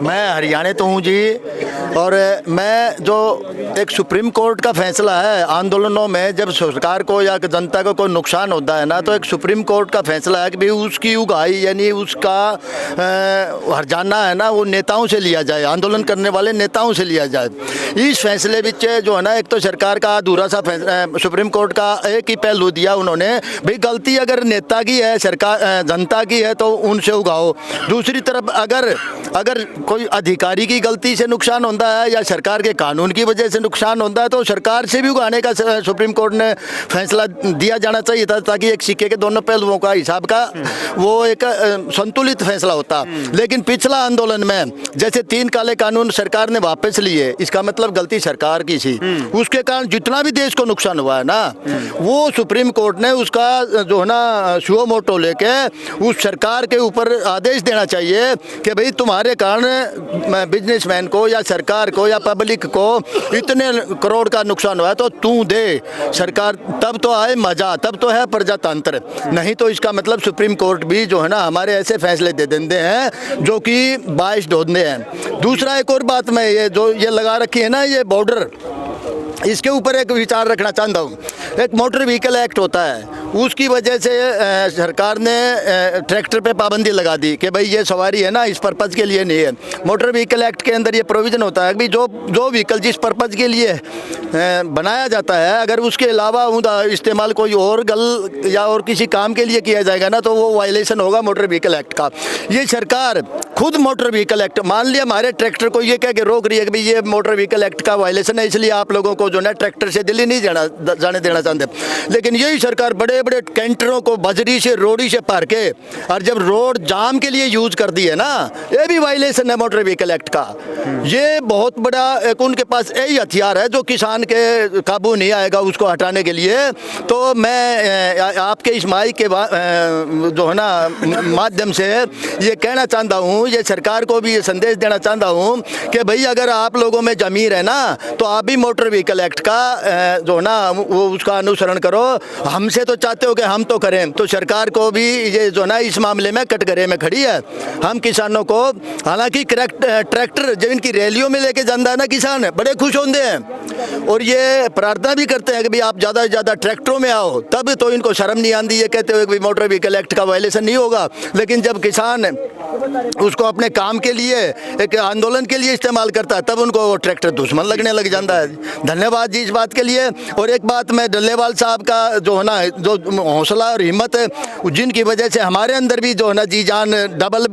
मैं हरियाणा तो हूँ जी। और मैं जो एक सुप्रीम कोर्ट का फैसला है, आंदोलनों में जब सरकार को या जनता को कोई नुकसान होता है ना, तो एक सुप्रीम कोर्ट का फैसला है कि भाई उसकी उगाही यानी उसका हर्जाना है ना, वो नेताओं से लिया जाए, आंदोलन करने वाले नेताओं से लिया जाए। इस फैसले में जो है ना, एक तो सरकार का अधूरा सा सुप्रीम कोर्ट का एक ही पहलू दिया उन्होंने, भाई गलती अगर नेता की है, सरकार जनता की है तो उनसे उगाओ। दूसरी तरफ अगर कोई अधिकारी की गलती से नुकसान होता है या सरकार के कानून की वजह से नुकसान होता है तो सरकार से भी उगाने का सुप्रीम कोर्ट ने फैसला दिया जाना चाहिए था, ताकि एक सिक्के के दोनों पहलुओं का हिसाब का वो एक संतुलित फैसला होता। लेकिन पिछला आंदोलन में जैसे 3 काले कानून सरकार ने वापस लिए, इसका मतलब गलती सरकार की थी। उसके कारण जितना भी देश को नुकसान हुआ है ना, वो सुप्रीम कोर्ट ने उसका जो है ना सुओ मोटो लेके उस सरकार के ऊपर आदेश देना चाहिए कि भाई तुम्हारे कारण बिजनेसमैन को या सरकार को या पब्लिक को इतने करोड़ का नुकसान हुआ है तो तू दे सरकार, तब तो आए मजा, तब तो है प्रजातंत्र। नहीं तो इसका मतलब सुप्रीम कोर्ट भी जो है ना हमारे ऐसे फैसले दे देते हैं जो कि बाइस ढोंदे हैं। दूसरा एक और बात मैं ये जो ये लगा रखी है ना, ये बॉर्डर, इसके ऊपर एक विचार रखना चाहता हूँ। एक मोटर व्हीकल एक्ट होता है, उसकी वजह से सरकार ने ट्रैक्टर पे पाबंदी लगा दी कि भाई ये सवारी है ना इस पर्पज़ के लिए नहीं है। मोटर व्हीकल एक्ट के अंदर ये प्रोविज़न होता है कि जो व्हीकल जिस पर्पज़ के लिए बनाया जाता है, अगर उसके अलावा इस्तेमाल कोई और गल या और किसी काम के लिए किया जाएगा ना, तो वो वायलेशन होगा मोटर व्हीकल एक्ट का। ये सरकार खुद मोटर व्हीकल एक्ट, मान लिया हमारे ट्रैक्टर को ये कह के रोक रही है कि भाई ये मोटर व्हीकल एक्ट का वायलेशन है, इसलिए आप लोगों को जो है ट्रैक्टर से दिल्ली नहीं जाने देना चाहते। लेकिन यही सरकार बड़े बड़े कैंटरों को बजरी से रोड़ी से भर के और जब रोड जाम के लिए यूज कर दी है ना, ये भी वायलेशन है मोटर व्हीकल एक्ट का। ये बहुत बड़ा एक उनके पास यही हथियार है जो किसान के काबू नहीं आएगा उसको हटाने के लिए। तो मैं आपके इस माइक के जो है ना माध्यम से ये कहना चाहता हूँ, ये सरकार को भी ये संदेश देना चाहता हूँ कि भाई अगर आप लोगों में ज़मीर है ना, तो आप भी मोटर व्हीकल एक्ट का जो है ना वो उसका अनुसरण करो। हमसे तो चाहते हो कि हम तो करें, तो सरकार को भी ये जो ना इस मामले में कटघरे में खड़ी है। हम किसानों को, हालांकि ट्रैक्टर जब इनकी रैलियों में लेके जाता है ना, किसान बड़े खुश होते हैं और ये प्रार्थना भी करते हैं कि भाई आप ज़्यादा से ज़्यादा ट्रैक्टरों में आओ, तब तो इनको शर्म नहीं आती, ये कहते हुए कि मोटर व्हीकल एक्ट का वायलेशन नहीं होगा। लेकिन जब किसान उसको अपने काम के लिए, एक आंदोलन के लिए इस्तेमाल करता है, तब उनको ट्रैक्टर दुश्मन लगने लग जाता है। धन्यवाद जी इस बात के लिए। और एक बात मैं डल्लेवाल साहब का जो है ना, जो हौसला और हिम्मत है जिनकी वजह से हमारे अंदर भी जो है ना जी जान डबल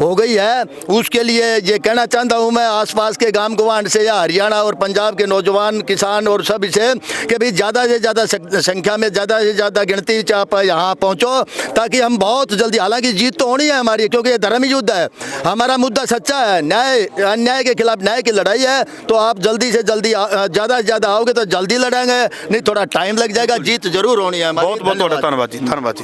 हो गई है, उसके लिए ये कहना चाहता हूँ मैं आसपास के गांव गवांड से या हरियाणा और पंजाब के नौजवान किसान और सभी से कि भाई ज़्यादा से ज़्यादा संख्या में, ज़्यादा से ज़्यादा गिनती से आप यहाँ पहुँचो, ताकि हम बहुत जल्दी, हालांकि जीत तो होनी है हमारी, क्योंकि ये धर्म युद्ध है, हमारा मुद्दा सच्चा है, न्याय अन्याय के खिलाफ न्याय की लड़ाई है। तो आप जल्दी से जल्दी ज़्यादा से ज़्यादा आओगे तो जल्दी लड़ेंगे, नहीं थोड़ा टाइम लग जाएगा, जीत जरूर होनी है। बहुत बहुत धन्यवाद जी, धन्यवाद जी।